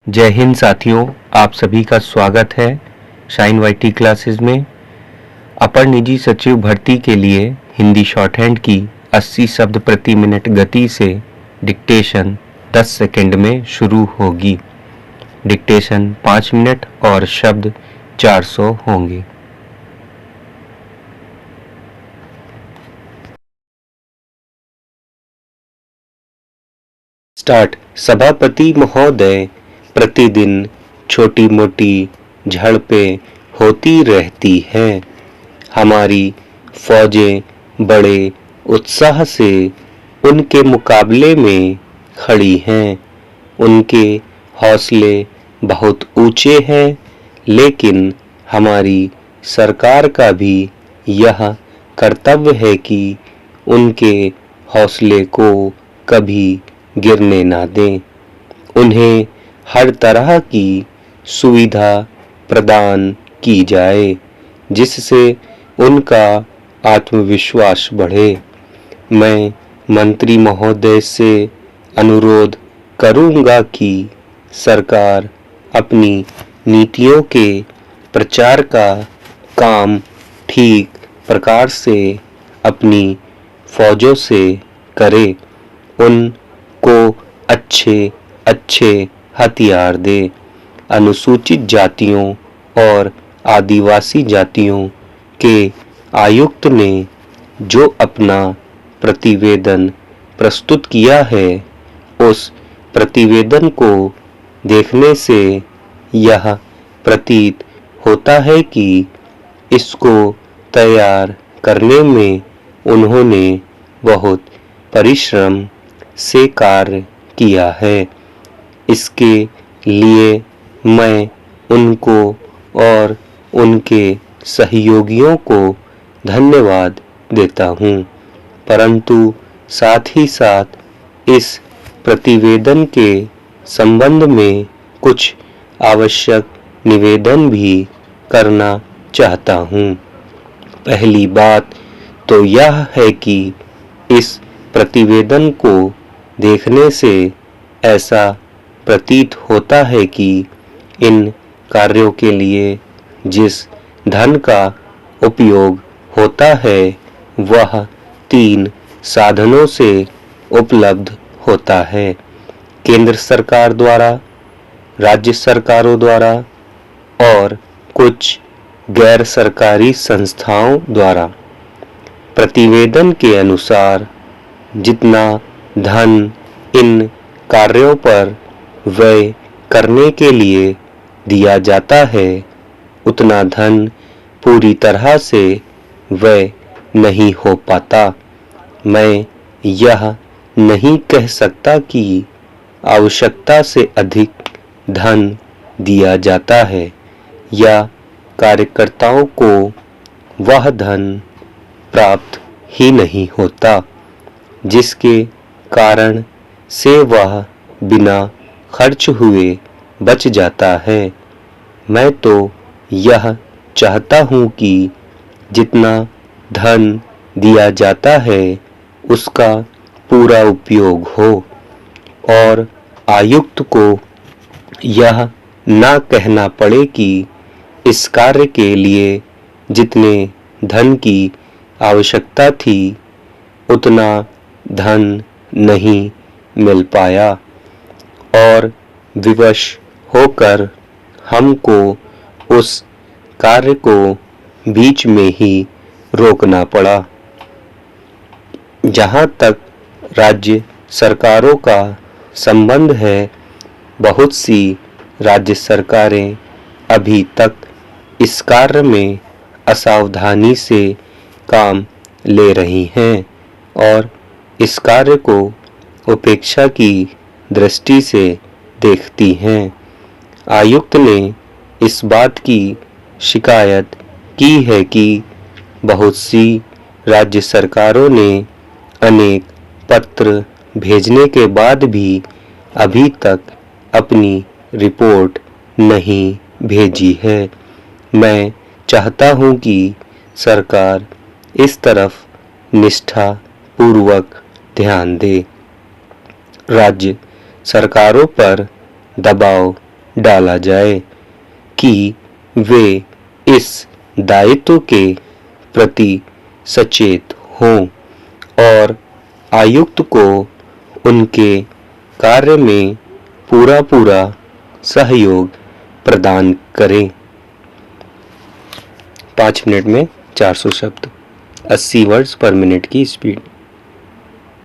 जय हिंद साथियों, आप सभी का स्वागत है शाइन वाईटी क्लासेस में। अपर निजी सचिव भर्ती के लिए हिंदी शॉर्ट हैंड की 80 शब्द प्रति मिनट गति से डिक्टेशन 10 सेकंड में शुरू होगी। डिक्टेशन 5 मिनट और शब्द 400 होंगे। स्टार्ट। सभापति महोदय, प्रतिदिन छोटी मोटी झड़पें होती रहती हैं। हमारी फौजें बड़े उत्साह से उनके मुकाबले में खड़ी हैं। उनके हौसले बहुत ऊंचे हैं, लेकिन हमारी सरकार का भी यह कर्तव्य है कि उनके हौसले को कभी गिरने ना दें। उन्हें हर तरह की सुविधा प्रदान की जाए, जिससे उनका आत्मविश्वास बढ़े। मैं मंत्री महोदय से अनुरोध करूंगा कि सरकार अपनी नीतियों के प्रचार का काम ठीक प्रकार से अपनी फौजों से करे। उनको अच्छे हथियार दे। अनुसूचित जातियों और आदिवासी जातियों के आयुक्त ने जो अपना प्रतिवेदन प्रस्तुत किया है, उस प्रतिवेदन को देखने से यह प्रतीत होता है कि इसको तैयार करने में उन्होंने बहुत परिश्रम से कार्य किया है। इसके लिए मैं उनको और उनके सहयोगियों को धन्यवाद देता हूँ, परंतु साथ ही साथ इस प्रतिवेदन के संबंध में कुछ आवश्यक निवेदन भी करना चाहता हूँ। पहली बात तो यह है कि इस प्रतिवेदन को देखने से ऐसा प्रतीत होता है कि इन कार्यों के लिए जिस धन का उपयोग होता है, वह 3 साधनों से उपलब्ध होता है: केंद्र सरकार द्वारा, राज्य सरकारों द्वारा और कुछ गैर सरकारी संस्थाओं द्वारा। प्रतिवेदन के अनुसार जितना धन इन कार्यों पर व्यय करने के लिए दिया जाता है, उतना धन पूरी तरह से व्यय नहीं हो पाता। मैं यह नहीं कह सकता कि आवश्यकता से अधिक धन दिया जाता है या कार्यकर्ताओं को वह धन प्राप्त ही नहीं होता, जिसके कारण से वह बिना खर्च हुए बच जाता है। मैं तो यह चाहता हूँ कि जितना धन दिया जाता है, उसका पूरा उपयोग हो और आयुक्त को यह ना कहना पड़े कि इस कार्य के लिए जितने धन की आवश्यकता थी, उतना धन नहीं मिल पाया और विवश होकर हमको उस कार्य को बीच में ही रोकना पड़ा। जहाँ तक राज्य सरकारों का संबंध है, बहुत सी राज्य सरकारें अभी तक इस कार्य में असावधानी से काम ले रही हैं और इस कार्य को उपेक्षा की दृष्टि से देखती हैं। आयुक्त ने इस बात की शिकायत की है कि बहुत सी राज्य सरकारों ने अनेक पत्र भेजने के बाद भी अभी तक अपनी रिपोर्ट नहीं भेजी है। मैं चाहता हूं कि सरकार इस तरफ निष्ठा पूर्वक ध्यान दे। राज्य सरकारों पर दबाव डाला जाए कि वे इस दायित्व के प्रति सचेत हों और आयुक्त को उनके कार्य में पूरा सहयोग प्रदान करें। 5 मिनट में 400 शब्द, 80 वर्ड्स पर मिनट की स्पीड।